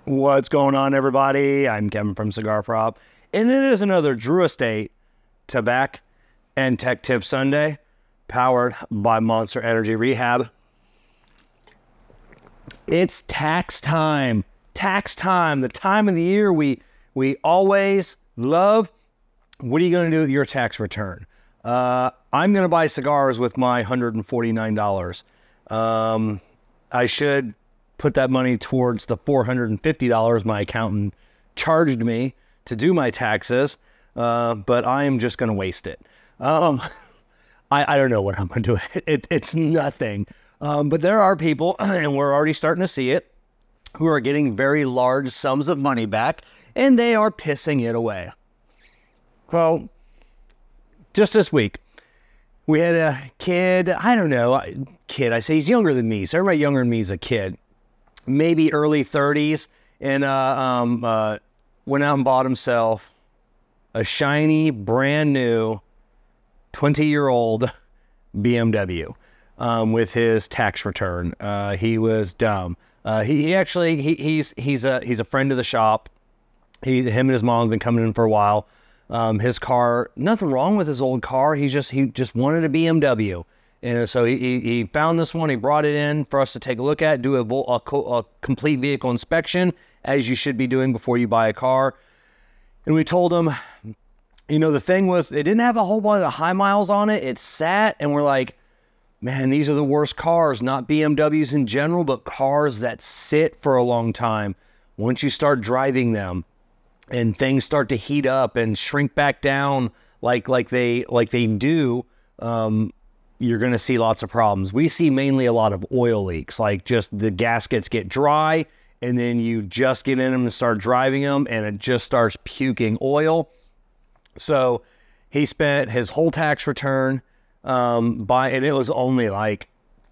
What's going on, everybody? I'm Kevin from Cigar Prop, and it is another Drew Estate Tabak and Tech Tip Sunday, powered by Monster Energy Rehab. It's tax time. Tax time, the time of the year we always love. What are you going to do with your tax return? I'm going to buy cigars with my $149. I should put that money towards the $450 my accountant charged me to do my taxes, but I am just going to waste it. I don't know what I'm going to do. It's nothing. But there are people, and we're already starting to see it, who are getting very large sums of money back, and they are pissing it away. Well, just this week, we had a kid, I don't know, kid, I say he's younger than me, so everybody younger than me is a kid, maybe early 30s, and went out and bought himself a shiny, brand new 20-year-old BMW with his tax return. He was dumb. He's a friend of the shop. Him and his mom have been coming in for a while. His car, nothing wrong with his old car. He just wanted a BMW. And so he found this one. He brought it in for us to take a look at, do a complete vehicle inspection, as you should be doing before you buy a car. And we told him, you know, the thing was, it didn't have a whole bunch of high miles on it. It sat, and we're like, man, these are the worst cars, not BMWs in general, but cars that sit for a long time. Once you start driving them and things start to heat up and shrink back down like they do, you're going to see lots of problems. We see mainly a lot of oil leaks, like just the gaskets get dry, and then you just get in them and start driving them, and it just starts puking oil. So he spent his whole tax return and it was only like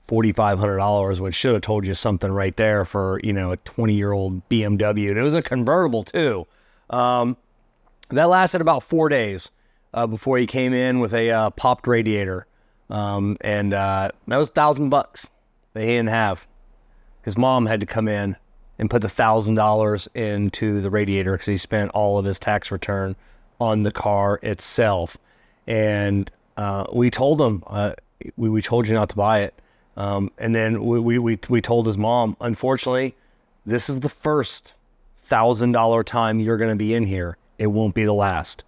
$4,500, which should have told you something right there for, you know, a 20-year-old BMW. And it was a convertible too. That lasted about 4 days before he came in with a popped radiator. That was $1,000 that he didn't have. His mom had to come in and put the $1,000 into the radiator because he spent all of his tax return on the car itself. And we told him, we told you not to buy it. And then we told his mom, unfortunately, this is the first $1,000 time you're going to be in here. It won't be the last.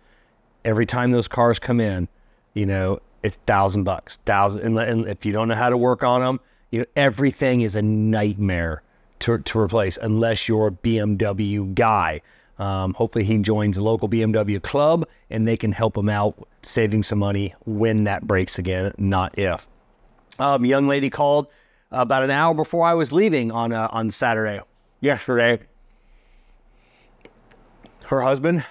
Every time those cars come in, you know, it's $1,000. And if you don't know how to work on them, you know, everything is a nightmare to replace unless you're a BMW guy. Hopefully he joins a local BMW club and they can help him out saving some money when that breaks again, not if. Young lady called about an hour before I was leaving on Saturday, yesterday. Her husband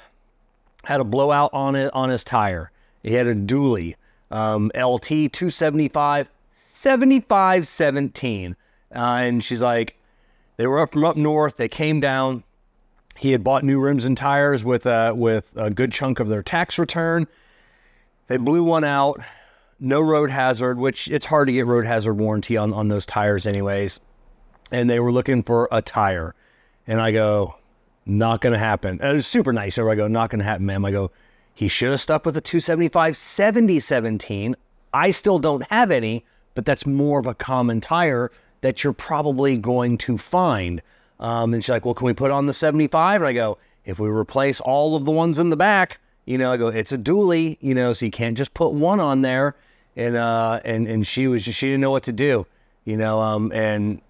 had a blowout on his tire. He had a dually, LT 275, 7517. And she's like, they were up from up north. They came down. He had bought new rims and tires with a good chunk of their tax return. They blew one out, no road hazard, which it's hard to get road hazard warranty on those tires anyways. And they were looking for a tire. And I go, not going to happen. And it was super nice. So I go, not going to happen, ma'am. I go, he should have stuck with a 275 7017. I still don't have any, but that's more of a common tire that you're probably going to find. And she's like, well, can we put on the 75? And I go, if we replace all of the ones in the back, you know, I go, it's a dually, you know, so you can't just put one on there. And she didn't know what to do, you know, and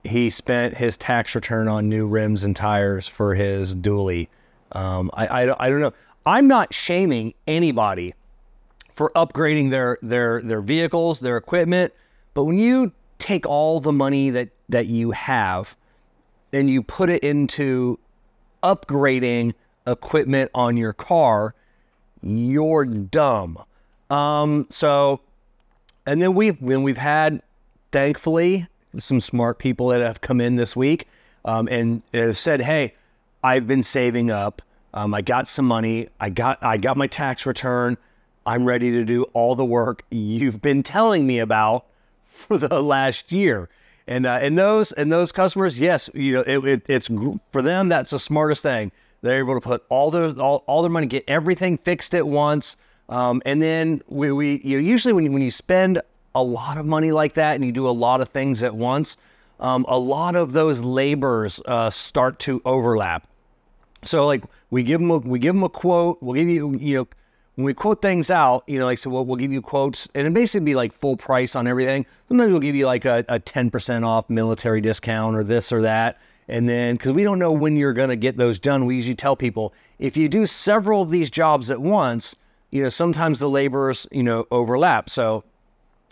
he spent his tax return on new rims and tires for his dually. I don't know. I'm not shaming anybody for upgrading their vehicles, their equipment, but when you take all the money that you have and you put it into upgrading equipment on your car, you're dumb. And then we've had, thankfully, some smart people that have come in this week and have said, hey, I've been saving up. I got some money. I got my tax return. I'm ready to do all the work you've been telling me about for the last year. And those customers, yes, it's for them. That's the smartest thing. They're able to put all their money, get everything fixed at once. And then usually when you spend a lot of money like that and you do a lot of things at once, a lot of those labors start to overlap. So like we give them a quote. We'll give you, when we quote things out, so we'll give you quotes, and it basically be like full price on everything. Sometimes we'll give you like a 10% off military discount or this or that. And then, because we don't know when you're going to get those done, we usually tell people, if you do several of these jobs at once, sometimes the laborers, overlap. So,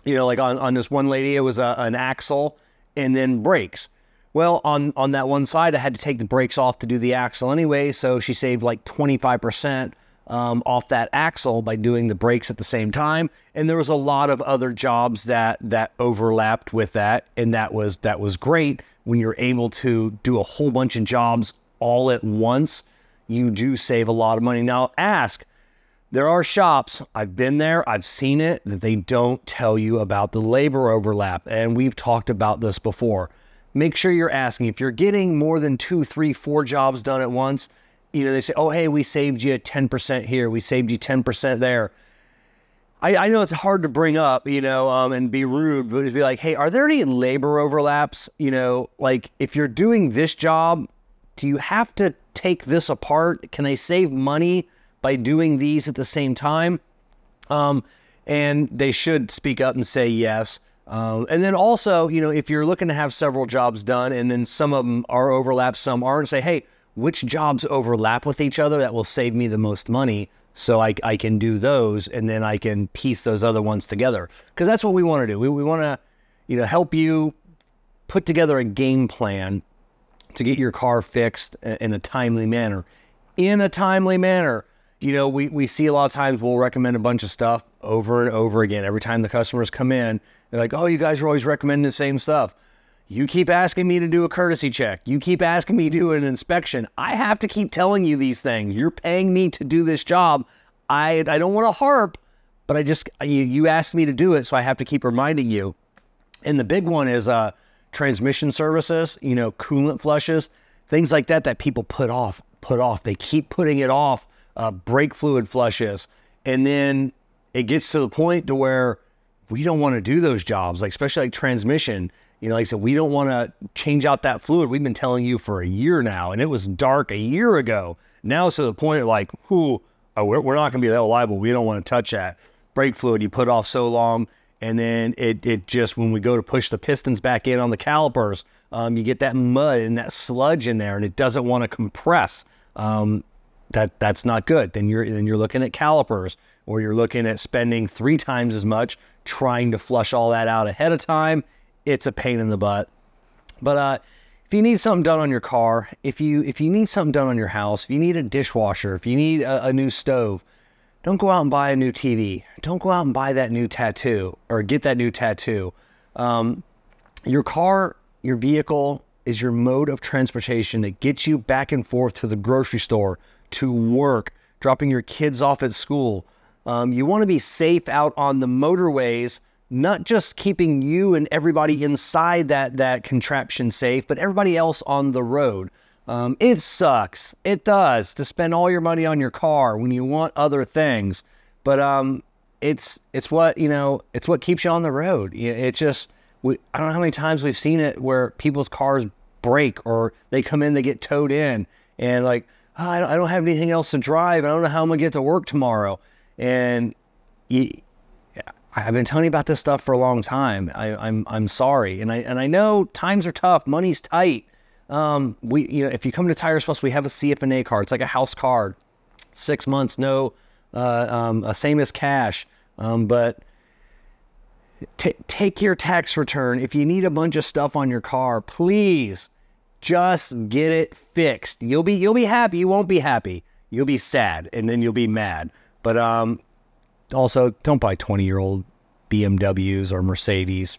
like on this one lady, it was an axle and then brakes. Well, on that one side, I had to take the brakes off to do the axle anyway, so she saved like 25% off that axle by doing the brakes at the same time. And there was a lot of other jobs that overlapped with that, and that was great. When you're able to do a whole bunch of jobs all at once, you do save a lot of money. Now, there are shops, I've been there, I've seen it, that they don't tell you about the labor overlap, and we've talked about this before. Make sure you're asking. If you're getting more than 2, 3, 4 jobs done at once, they say, oh, hey, we saved you 10% here, we saved you 10% there. I know it's hard to bring up, and be rude, but it'd be like, hey, are there any labor overlaps? Like if you're doing this job, do you have to take this apart? Can I save money by doing these at the same time? And they should speak up and say yes. And then also, if you're looking to have several jobs done and then some of them are overlapped, some aren't, say, hey, which jobs overlap with each other that will save me the most money? So I can do those, and then I can piece those other ones together. Because that's what we want to do. We want to, help you put together a game plan to get your car fixed in a timely manner. In a timely manner. We see a lot of times we'll recommend a bunch of stuff over and over again. Every time the customers come in, they're like, oh, you guys are always recommending the same stuff. You keep asking me to do a courtesy check. You keep asking me to do an inspection. I have to keep telling you these things. You're paying me to do this job. I don't want to harp, but you asked me to do it, so I have to keep reminding you. And the big one is transmission services, coolant flushes, things like that people put off. They keep putting it off, brake fluid flushes. And then it gets to the point to where we don't want to do those jobs, like especially like transmission. Like I said, we don't want to change out that fluid. We've been telling you for a year now, and it was dark a year ago. Now it's to the point of like, we're not going to be that liable. We don't want to touch that. Brake fluid you put off so long, and then it just, when we go to push the pistons back in on the calipers, you get that mud and that sludge in there, and it doesn't want to compress. That's not good. Then you're looking at calipers, or you're looking at spending 3 times as much trying to flush all that out ahead of time. It's a pain in the butt. But if you need something done on your car, if you need something done on your house, if you need a dishwasher, if you need a new stove, don't go out and buy a new TV. Don't go out and buy that new tattoo or get that new tattoo. Your car, your vehicle is your mode of transportation that gets you back and forth to the grocery store, to work, dropping your kids off at school. You want to be safe out on the motorways, not just keeping you and everybody inside that contraption safe, but everybody else on the road. It sucks. It does to spend all your money on your car when you want other things. But it's what, it's what keeps you on the road. It's just, I don't know how many times we've seen it where people's cars break, or they come in, they get towed in, and like, oh, I don't have anything else to drive. I don't know how I'm gonna get to work tomorrow. And I've been telling you about this stuff for a long time. I'm sorry, and I know times are tough, money's tight. If you come to Tires Plus, we have a CFNA card. It's like a house card, 6 months, no, same as cash. But take your tax return. If you need a bunch of stuff on your car, please just get it fixed. You'll be happy. You won't be happy. You'll be sad, and then you'll be mad. But also, don't buy 20-year-old BMWs or Mercedes.